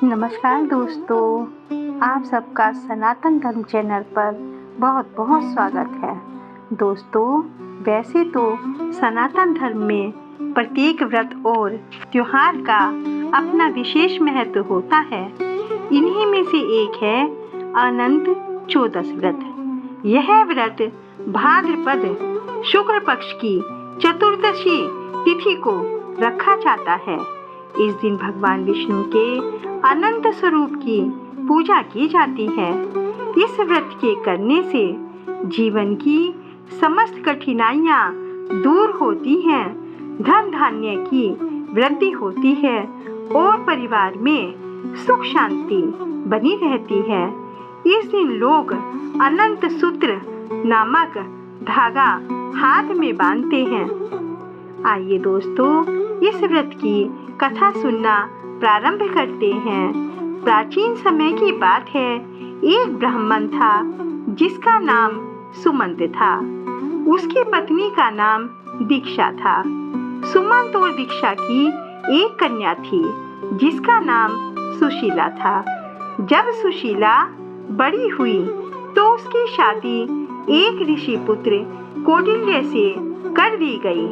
नमस्कार दोस्तों, आप सबका सनातन धर्म चैनल पर बहुत बहुत स्वागत है। दोस्तों, वैसे तो सनातन धर्म में प्रत्येक व्रत और त्योहार का अपना विशेष महत्व होता है। इन्हीं में से एक है अनंत चौदस व्रत। यह व्रत भाद्रपद शुक्ल पक्ष की चतुर्दशी तिथि को रखा जाता है। इस दिन भगवान विष्णु के अनंत स्वरूप की पूजा की जाती है। इस व्रत के करने से जीवन की समस्त कठिनाइयाँ दूर होती हैं, धन धान्य की वृद्धि होती है और परिवार में सुख शांति बनी रहती है। इस दिन लोग अनंत सूत्र नामक धागा हाथ में बांधते हैं। आइए दोस्तों, इस व्रत की कथा सुनना प्रारंभ करते हैं। प्राचीन समय की बात है। एक ब्राह्मण था जिसका नाम सुमंत था। उसकी पत्नी का नाम दीक्षा था। सुमंत और दीक्षा की एक कन्या थी जिसका नाम सुशीला था। जब सुशीला बड़ी हुई तो उसकी शादी एक ऋषि पुत्र कौटिल्य से कर दी गई।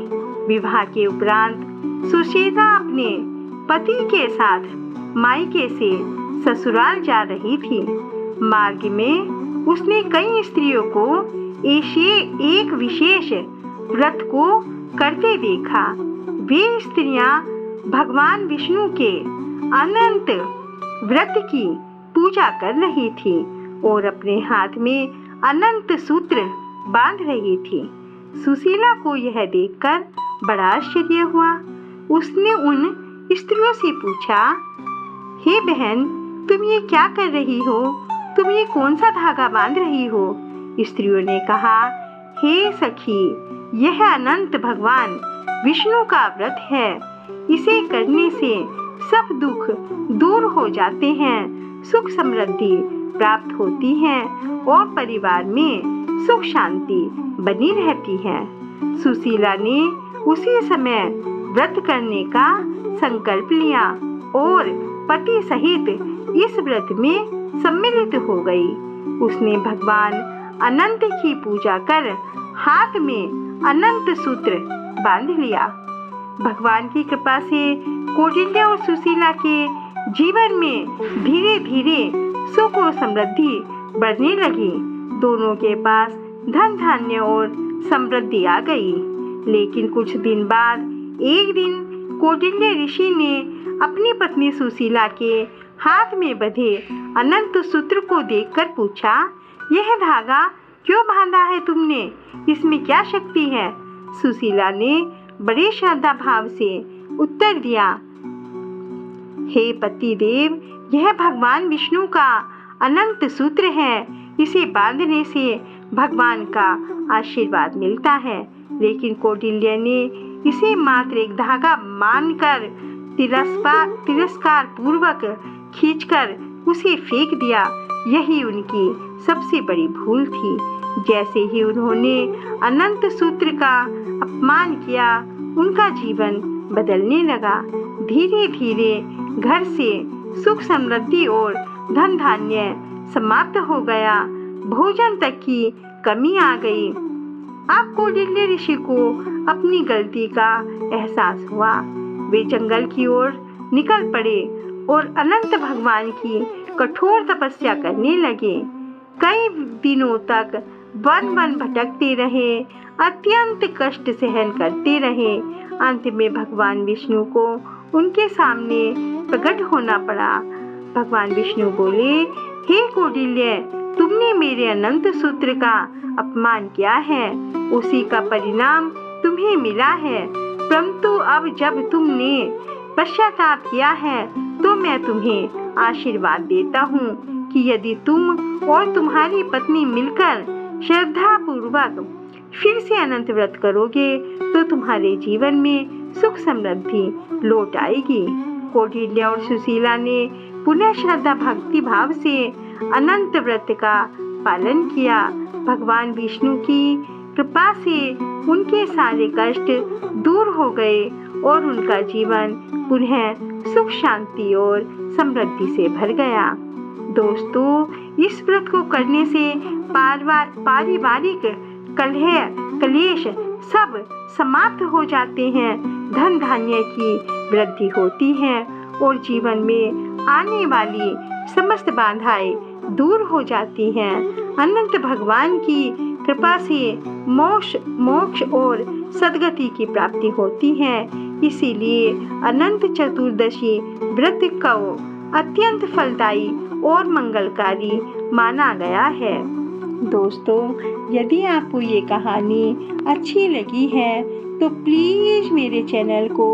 विवाह के उपरांत सुशीला अपने पति के साथ मायके से ससुराल जा रही थी। मार्ग में उसने कई स्त्रियों को एक विशेष व्रत को करते देखा। वे स्त्रियां भगवान विष्णु के अनंत व्रत की पूजा कर रही थी और अपने हाथ में अनंत सूत्र बांध रही थी। सुशीला को यह देखकर बड़ा आश्चर्य हुआ। उसने उन स्त्रियों से पूछा, हे बहन, तुम ये क्या कर रही हो? तुम ये कौन सा धागा बांध रही हो? स्त्रियों ने कहा, हे सखी, यह अनंत भगवान विष्णु का व्रत है। इसे करने से सब दुख दूर हो जाते हैं, सुख समृद्धि प्राप्त होती है और परिवार में सुख शांति बनी रहती है। सुशीला ने उसी समय व्रत करने का संकल्प लिया और पति सहित इस व्रत में सम्मिलित हो गई। उसने भगवान अनंत की पूजा कर हाथ में अनंत सूत्र बांध लिया। भगवान की कृपा से कौटिल्य और सुशीला के जीवन में धीरे धीरे सुख और समृद्धि बढ़ने लगी। दोनों के पास धन धान्य और समृद्धि आ गई। लेकिन कुछ दिन बाद एक दिन कौटिल्य ऋषि ने अपनी पत्नी सुशीला के हाथ में बंधे अनंत सूत्र को देखकर पूछा, यह धागा क्यों बांधा है तुमने? इसमें क्या शक्ति है? सुशीला ने बड़े श्रद्धा भाव से उत्तर दिया, हे पति देव, यह भगवान विष्णु का अनंत सूत्र है। इसे बांधने से भगवान का आशीर्वाद मिलता है। लेकिन कौटिल्य ने इसे मात्र एक धागा मानकर तिरस्कार पूर्वक खींचकर उसे फेंक दिया। यही उनकी सबसे बड़ी भूल थी। जैसे ही उन्होंने अनंत सूत्र का अपमान किया, उनका जीवन बदलने लगा। धीरे धीरे घर से सुख समृद्धि और धन धान्य समाप्त हो गया। भोजन तक की कमी आ गई। अब कौटिल्य ऋषि को अपनी गलती का एहसास हुआ। वे जंगल की ओर निकल पड़े और अनंत भगवान की कठोर तपस्या करने लगे। कई दिनों तक वन वन भटकते रहे, अत्यंत कष्ट सहन करते रहे। अंत में भगवान विष्णु को उनके सामने प्रकट होना पड़ा। भगवान विष्णु बोले, हे कौटिल्य, तुमने मेरे अनंत सूत्र का अपमान किया है, उसी का परिणाम तुम्हें मिला है। परंतु अब जब तुमने पश्चाताप किया है तो मैं तुम्हें आशीर्वाद देता हूँ कि यदि तुम और तुम्हारी पत्नी मिलकर श्रद्धा पूर्वक फिर से अनंत व्रत करोगे तो तुम्हारे जीवन में सुख समृद्धि लौट आएगी। कौटिल्य और सुशीला ने पुनः श्रद्धा भक्ति भाव से अनंत व्रत का पालन किया। भगवान विष्णु की कृपा से उनके सारे कष्ट दूर हो गए और उनका जीवन पुनः सुख शांति और समृद्धि से भर गया। दोस्तों, इस व्रत को करने से पारिवारिक कलह कलेश सब समाप्त हो जाते हैं, धन धान्य की वृद्धि होती है और जीवन में आने वाली समस्त बाधाएं दूर हो जाती हैं। अनंत भगवान की कृपा से मोक्ष और सद्गति की प्राप्ति होती है। इसीलिए अनंत चतुर्दशी व्रत को अत्यंत फलदायी और मंगलकारी माना गया है। दोस्तों, यदि आपको ये कहानी अच्छी लगी है तो प्लीज़ मेरे चैनल को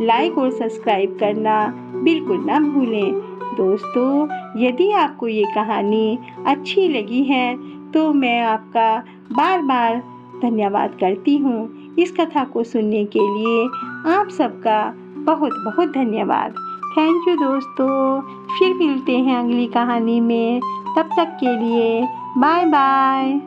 लाइक और सब्सक्राइब करना बिल्कुल ना भूलें। दोस्तों, यदि आपको ये कहानी अच्छी लगी है तो मैं आपका बार बार धन्यवाद करती हूँ। इस कथा को सुनने के लिए आप सबका बहुत बहुत धन्यवाद। थैंक यू दोस्तों। फिर मिलते हैं अगली कहानी में। तब तक के लिए बाय बाय।